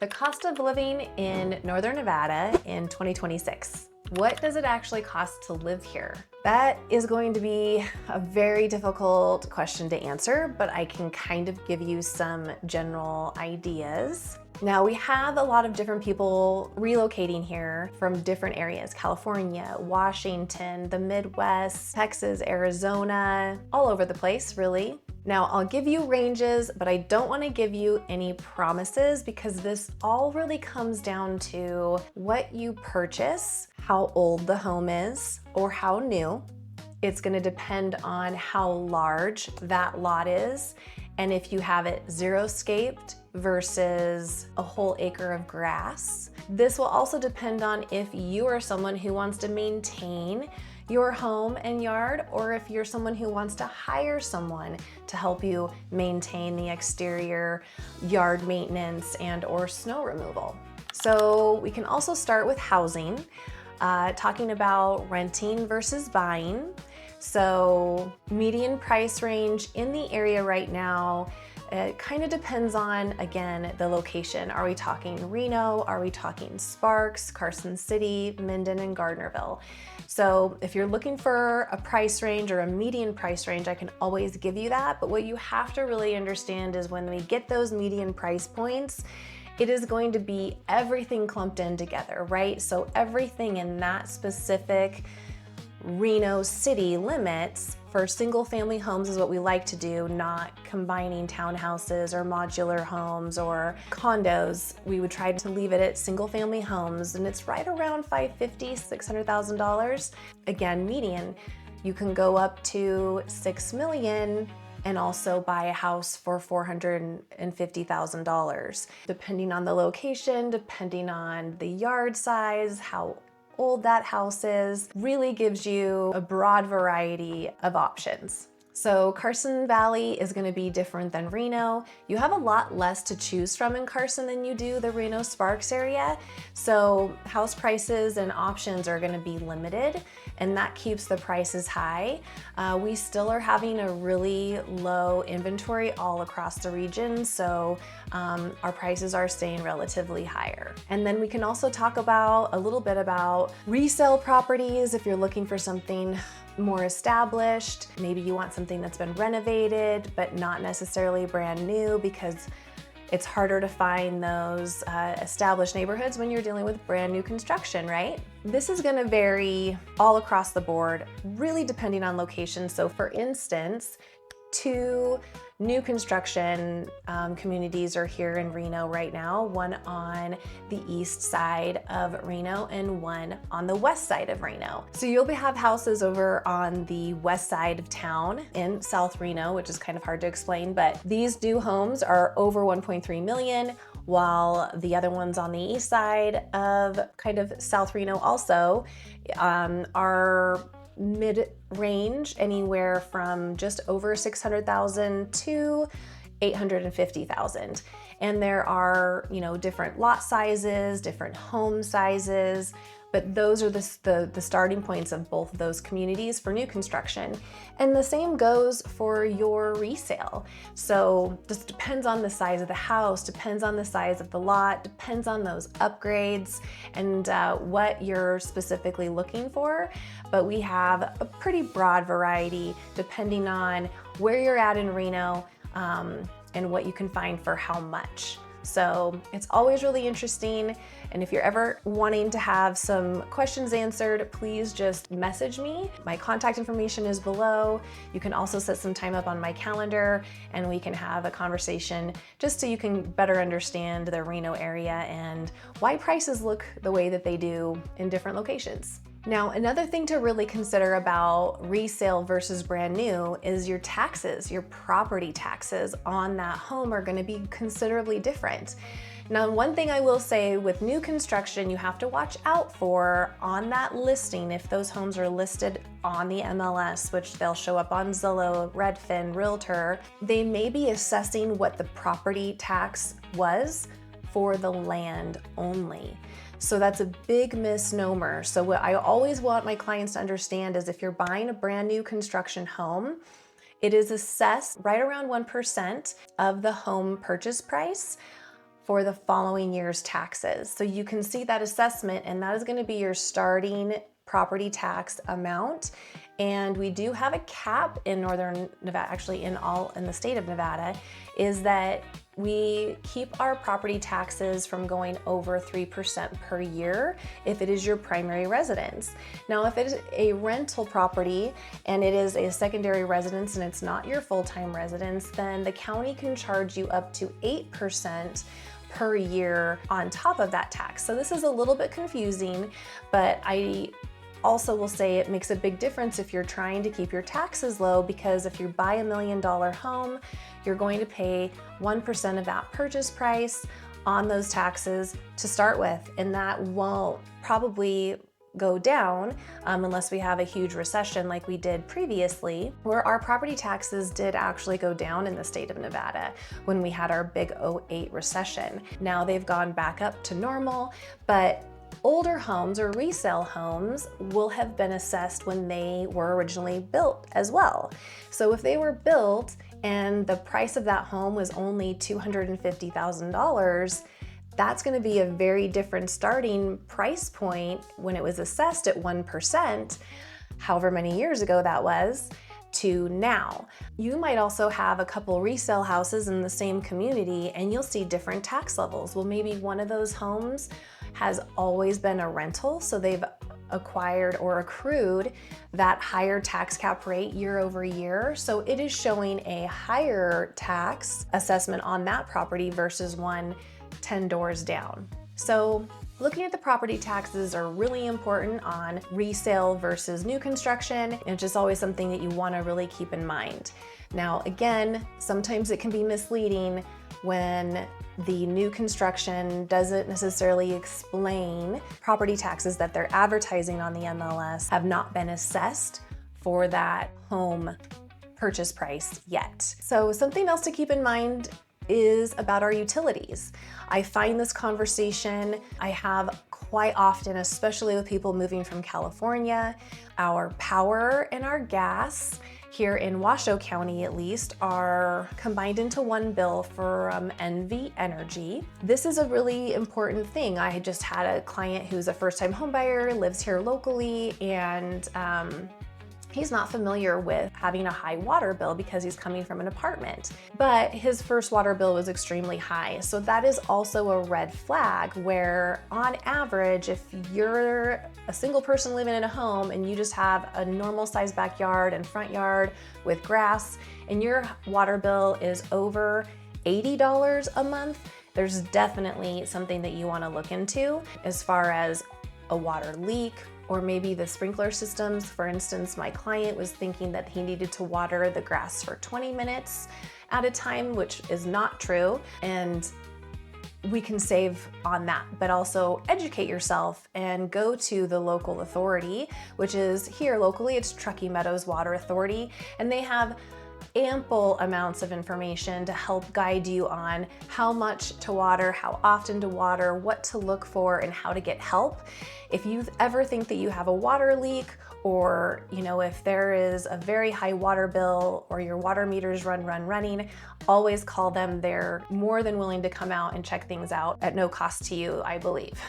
The cost of living in Northern Nevada in 2026. What does it actually cost to live here? That is going to be a very difficult question to answer, but I can kind of give you some general ideas. Now, we have a lot of different people relocating here from different areas: California, Washington, the Midwest, Texas, Arizona, all over the place, really. Now, I'll give you ranges, but I don't want to give you any promises because this all really comes down to what you purchase, how old the home is, or how new. It's going to depend on how large that lot is, and if you have it xeriscaped versus a whole acre of grass. This will also depend on if you are someone who wants to maintain your home and yard, or if you're someone who wants to hire someone to help you maintain the exterior yard maintenance and or snow removal. So we can also start with housing, talking about renting versus buying. So median price range in the area right now, it kind of depends on, again, the location. Are we talking Reno? Are we talking Sparks, Carson City, Minden, and Gardnerville? So if you're looking for a price range or a median price range, I can always give you that. But what you have to really understand is when we get those median price points, it is going to be everything clumped in together, right? So everything in that specific Reno city limits for single family homes is what we like to do, not combining townhouses or modular homes or condos. We would try to leave it at single family homes, and it's right around $550,000, $600,000. Again, median. You can go up to $6 million and also buy a house for $450,000, depending on the location, depending on the yard size, how old that house is. Really gives you a broad variety of options. So Carson Valley is going to be different than Reno. You have a lot less to choose from in Carson than you do the Reno Sparks area. So house prices and options are going to be limited, and that keeps the prices high. We still are having a really low inventory all across the region, so our prices are staying relatively higher. And then we can also talk about a little bit about resale properties if you're looking for something more established. Maybe you want something that's been renovated, but not necessarily brand new, because it's harder to find those established neighborhoods when you're dealing with brand new construction, right? This is gonna vary all across the board, really depending on location. So for instance, 2 new construction communities are here in Reno right now, one on the east side of Reno and one on the west side of Reno. So you'll have houses over on the west side of town in South Reno, which is kind of hard to explain, but these new homes are over 1.3 million, while the other ones on the east side of kind of South Reno also are mid-range, anywhere from just over 600,000 to 850,000. And there are, different lot sizes, different home sizes, but those are the starting points of both of those communities for new construction. And the same goes for your resale. So just depends on the size of the house, depends on the size of the lot, depends on those upgrades and what you're specifically looking for. But we have a pretty broad variety depending on where you're at in Reno and what you can find for how much. So it's always really interesting. And if you're ever wanting to have some questions answered, please just message me. My contact information is below. You can also set some time up on my calendar and we can have a conversation just so you can better understand the Reno area and why prices look the way that they do in different locations. Now, another thing to really consider about resale versus brand new is your taxes. Your property taxes on that home are going to be considerably different. Now, one thing I will say with new construction, you have to watch out for on that listing, if those homes are listed on the MLS, which they'll show up on Zillow, Redfin, Realtor, they may be assessing what the property tax was for the land only. So that's a big misnomer. So what I always want my clients to understand is if you're buying a brand new construction home, it is assessed right around 1% of the home purchase price for the following year's taxes. So you can see that assessment, and that is going to be your starting property tax amount. And we do have a cap in Northern Nevada, actually in the state of Nevada, is that we keep our property taxes from going over 3% per year if it is your primary residence. Now, if it is a rental property and it is a secondary residence and it's not your full-time residence, then the county can charge you up to 8% per year on top of that tax. So this is a little bit confusing, but I also will say it makes a big difference if you're trying to keep your taxes low, because if you buy $1 million home, you're going to pay 1% of that purchase price on those taxes to start with, and that won't probably go down unless we have a huge recession like we did previously, where our property taxes did actually go down in the state of Nevada when we had our big '08 recession. Now they've gone back up to normal, but older homes or resale homes will have been assessed when they were originally built as well. So if they were built and the price of that home was only $250,000, that's going to be a very different starting price point when it was assessed at 1%, however many years ago that was, to now. You might also have a couple resale houses in the same community and you'll see different tax levels. Well, maybe one of those homes has always been a rental, so they've acquired or accrued that higher tax cap rate year over year. So it is showing a higher tax assessment on that property versus one 10 doors down. So looking at the property taxes are really important on resale versus new construction, and it's just always something that you want to really keep in mind. Now, again, sometimes it can be misleading when the new construction doesn't necessarily explain property taxes that they're advertising on the MLS have not been assessed for that home purchase price yet. So something else to keep in mind is about our utilities. I find this conversation I have quite often, especially with people moving from California. Our power and our gas here in Washoe County, at least, are combined into one bill from NV Energy. This is a really important thing. I just had a client who's a first-time homebuyer, lives here locally, and he's not familiar with having a high water bill because he's coming from an apartment, but his first water bill was extremely high. So that is also a red flag where on average, if you're a single person living in a home and you just have a normal sized backyard and front yard with grass and your water bill is over $80 a month, there's definitely something that you want to look into as far as a water leak, or maybe the sprinkler systems. For instance, my client was thinking that he needed to water the grass for 20 minutes at a time, which is not true. And we can save on that, but also educate yourself and go to the local authority, which is here locally, it's Truckee Meadows Water Authority, and they have ample amounts of information to help guide you on how much to water, how often to water, what to look for, and how to get help. If you ever think that you have a water leak, or if there is a very high water bill or your water meters running, always call them. They're more than willing to come out and check things out at no cost to you, I believe.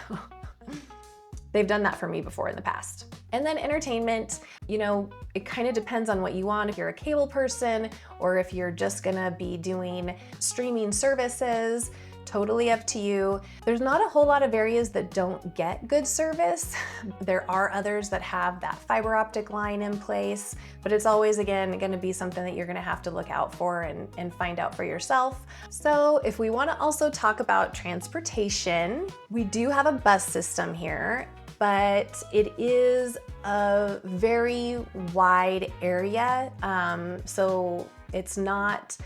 They've done that for me before in the past. And then entertainment, it kind of depends on what you want. If you're a cable person or if you're just gonna be doing streaming services, totally up to you. There's not a whole lot of areas that don't get good service. There are others that have that fiber optic line in place, but it's always, again, gonna be something that you're gonna have to look out for and find out for yourself. So if we wanna also talk about transportation, we do have a bus system here, but it is a very wide area. So it's not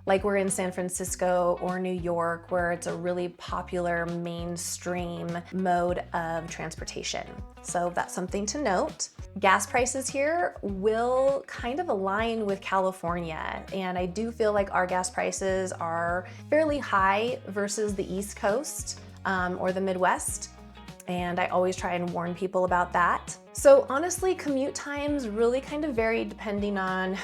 like we're in San Francisco or New York, where it's a really popular mainstream mode of transportation. So that's something to note. Gas prices here will kind of align with California, and I do feel like our gas prices are fairly high versus the East Coast or the Midwest. And I always try and warn people about that. So honestly, commute times really kind of vary depending on,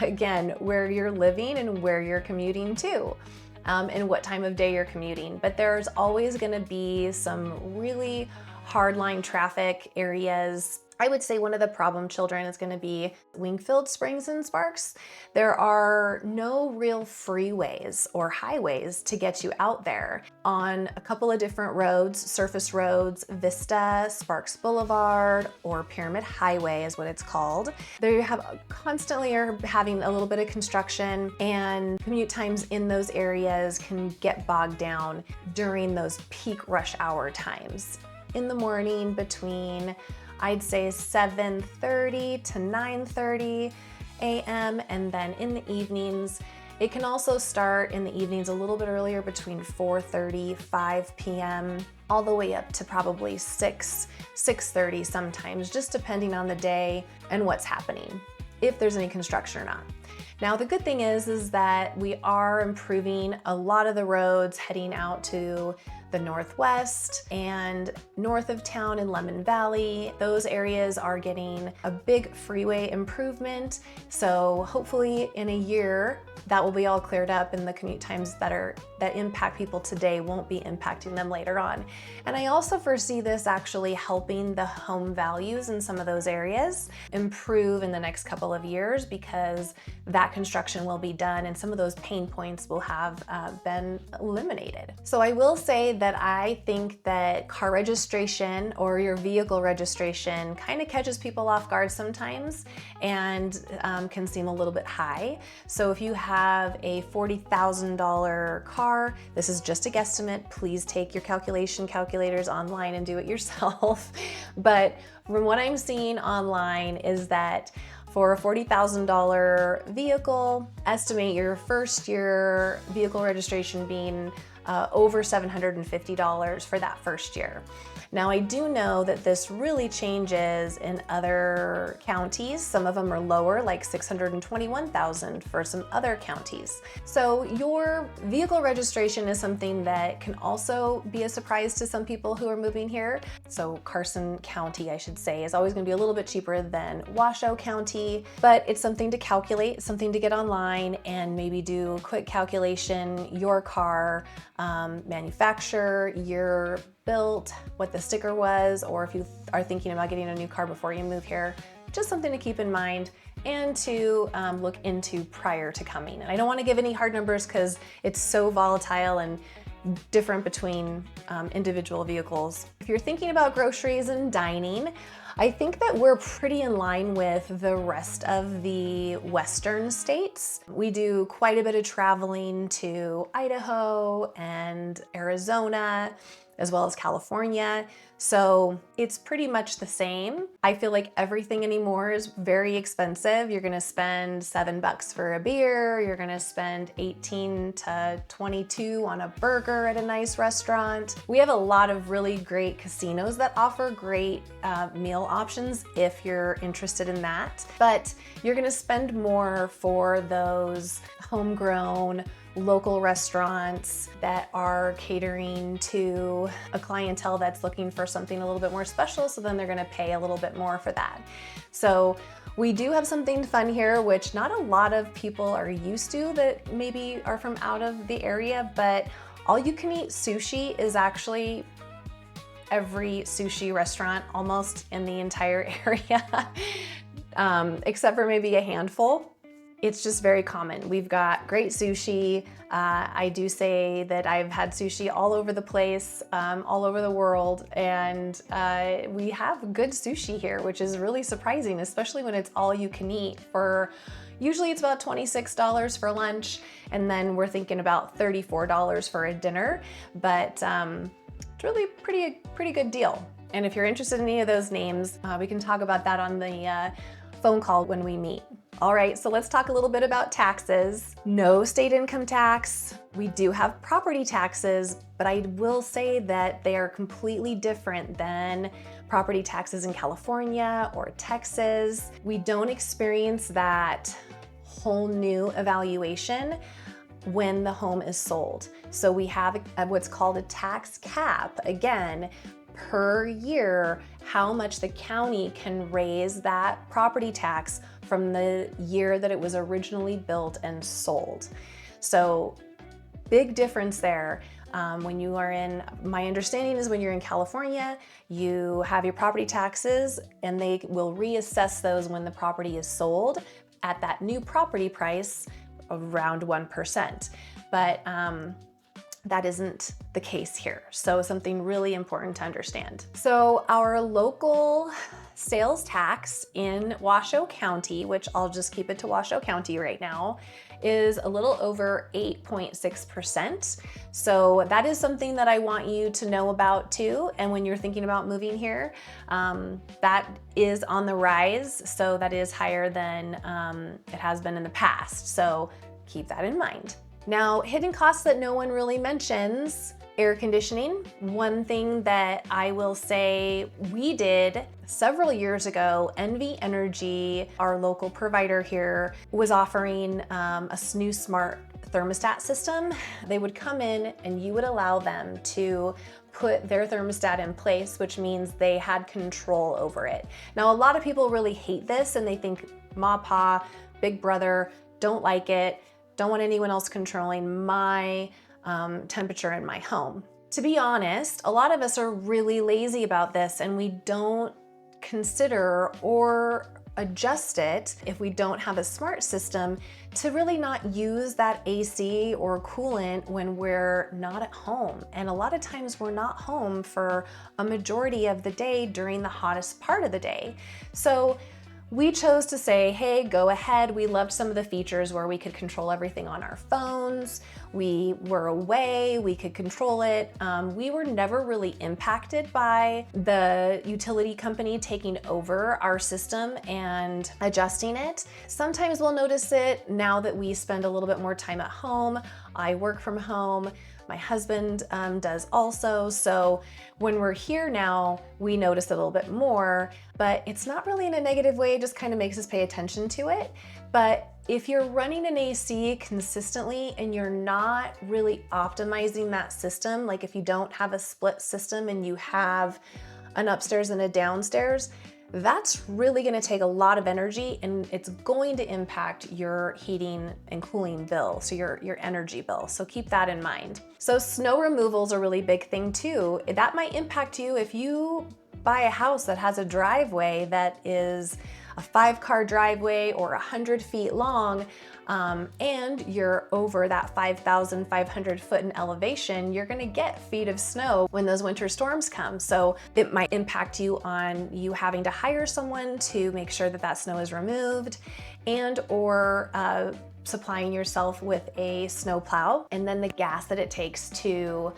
again, where you're living and where you're commuting to. and what time of day you're commuting. But there's always gonna be some really hardline traffic areas. I would say one of the problem children is going to be Wingfield Springs and Sparks. There are no real freeways or highways to get you out there. On a couple of different roads, surface roads, Vista, Sparks Boulevard, or Pyramid Highway is what it's called. They have constantly are having a little bit of construction, and commute times in those areas can get bogged down during those peak rush hour times. In the morning between, I'd say 7:30 to 9:30 a.m. and then in the evenings, it can also start in the evenings a little bit earlier between 4:30, 5 p.m. all the way up to probably 6:30 sometimes, just depending on the day and what's happening, if there's any construction or not. Now, the good thing is that we are improving a lot of the roads heading out to the northwest and north of town in Lemon Valley. Those areas are getting a big freeway improvement. So hopefully in a year, that will be all cleared up and the commute times that impact people today won't be impacting them later on. And I also foresee this actually helping the home values in some of those areas improve in the next couple of years, because that construction will be done and some of those pain points will have been eliminated. So I will say that I think that car registration or your vehicle registration kind of catches people off guard sometimes and can seem a little bit high. So if you have a $40,000 car, this is just a guesstimate. Please take your calculators online and do it yourself. But from what I'm seeing online is that for a $40,000 vehicle, estimate your first year vehicle registration being over $750 for that first year. Now, I do know that this really changes in other counties. Some of them are lower, like $621,000 for some other counties. So your vehicle registration is something that can also be a surprise to some people who are moving here. So Carson County, I should say, is always going to be a little bit cheaper than Washoe County, but it's something to calculate, something to get online and maybe do a quick calculation, your car, manufacturer, year built, what the sticker was, or if you are thinking about getting a new car before you move here, just something to keep in mind and to look into prior to coming. And I don't want to give any hard numbers because it's so volatile and different between individual vehicles. If you're thinking about groceries and dining, I think that we're pretty in line with the rest of the western states. We do quite a bit of traveling to Idaho and Arizona, as well as California. So it's pretty much the same. I feel like everything anymore is very expensive. You're gonna spend $7 for a beer. You're gonna spend 18 to 22 on a burger at a nice restaurant. We have a lot of really great casinos that offer great meal options if you're interested in that. But you're gonna spend more for those homegrown, local restaurants that are catering to a clientele that's looking for something a little bit more special, so then they're gonna pay a little bit more for that. So we do have something fun here, which not a lot of people are used to that maybe are from out of the area, but all you can eat sushi is actually every sushi restaurant almost in the entire area, except for maybe a handful. It's just very common. We've got great sushi. I do say that I've had sushi all over the place, all over the world, and we have good sushi here, which is really surprising, especially when it's all you can eat. Usually it's about $26 for lunch, and then we're thinking about $34 for a dinner, but it's really pretty good deal. And if you're interested in any of those names, we can talk about that on the phone call when we meet. All right, so let's talk a little bit about taxes. No state income tax. We do have property taxes, but I will say that they are completely different than property taxes in California or Texas. We don't experience that whole new evaluation when the home is sold. So we have what's called a tax cap, again, per year, how much the county can raise that property tax from the year that it was originally built and sold. So big difference there. When you are in, my understanding is when you're in California, you have your property taxes and they will reassess those when the property is sold at that new property price around 1%. But that isn't the case here. So something really important to understand. So our local sales tax in Washoe County, which I'll just keep it to Washoe County right now, is a little over 8.6%. So that is something that I want you to know about too. And when you're thinking about moving here, that is on the rise. So that is higher than it has been in the past. So keep that in mind. Now, hidden costs that no one really mentions, air conditioning. One thing that I will say we did several years ago, NV Energy, our local provider here, was offering a new smart thermostat system. They would come in and you would allow them to put their thermostat in place, which means they had control over it. Now, a lot of people really hate this and they think Ma, Pa, Big Brother, don't like it, don't want anyone else controlling my temperature in my home. To be honest, a lot of us are really lazy about this and we don't consider or adjust it if we don't have a smart system to really not use that AC or coolant when we're not at home. And a lot of times we're not home for a majority of the day during the hottest part of the day. So we chose to say, hey, go ahead. We loved some of the features where we could control everything on our phones. We were away, we could control it. We were never really impacted by the utility company taking over our system and adjusting it. Sometimes we'll notice it now that we spend a little bit more time at home. I work from home. My husband does also. So when we're here now, we notice it a little bit more, but it's not really in a negative way. It just kind of makes us pay attention to it. But if you're running an AC consistently and you're not really optimizing that system, like if you don't have a split system and you have an upstairs and a downstairs, that's really going to take a lot of energy and it's going to impact your heating and cooling bill, so your energy bill. So keep that in mind. So snow removal is a really big thing too. That might impact you if you buy a house that has a driveway that is a 5-car driveway or 100 feet long, and you're over that 5,500 foot in elevation, you're gonna get feet of snow when those winter storms come. So it might impact you on you having to hire someone to make sure that that snow is removed, and or supplying yourself with a snow plow, and then the gas that it takes to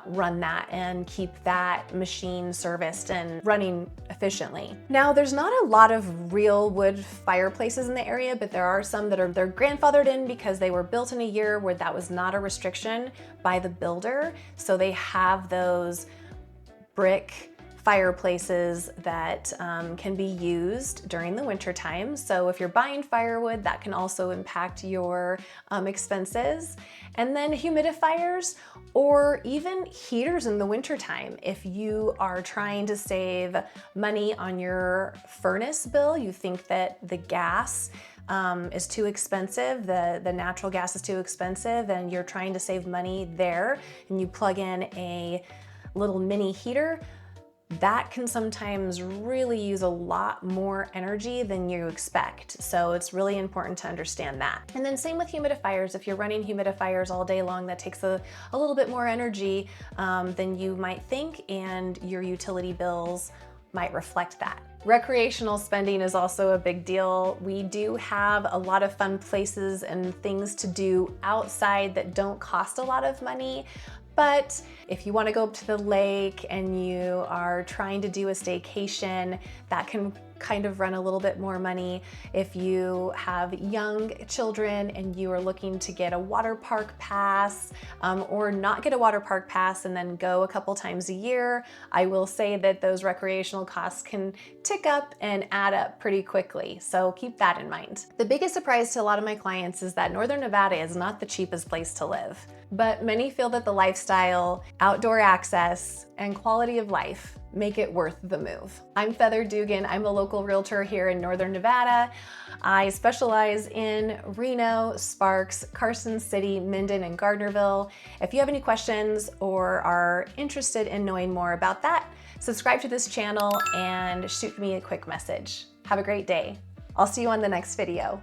run that and keep that machine serviced and running efficiently. Now, there's not a lot of real wood fireplaces in the area, but there are some that they're grandfathered in because they were built in a year where that was not a restriction by the builder. So they have those brick fireplaces that can be used during the winter time. So if you're buying firewood, that can also impact your expenses. And then humidifiers or even heaters in the winter time. If you are trying to save money on your furnace bill, you think that the gas is too expensive, the natural gas is too expensive, and you're trying to save money there, and you plug in a little mini heater, that can sometimes really use a lot more energy than you expect. So it's really important to understand that. And then same with humidifiers. If you're running humidifiers all day long, that takes a little bit more energy than you might think, and your utility bills might reflect that. Recreational spending is also a big deal. We do have a lot of fun places and things to do outside that don't cost a lot of money. But if you want to go up to the lake and you are trying to do a staycation, that can kind of run a little bit more money. If you have young children and you are looking to get a water park pass, or not get a water park pass and then go a couple times a year, I will say that those recreational costs can tick up and add up pretty quickly. So keep that in mind. The biggest surprise to a lot of my clients is that Northern Nevada is not the cheapest place to live, but many feel that the lifestyle, outdoor access, and quality of life make it worth the move. I'm Feather Dugan. I'm a local realtor here in Northern Nevada. I specialize in Reno, Sparks, Carson City, Minden, and Gardnerville. If you have any questions or are interested in knowing more about that, subscribe to this channel and shoot me a quick message. Have a great day. I'll see you on the next video.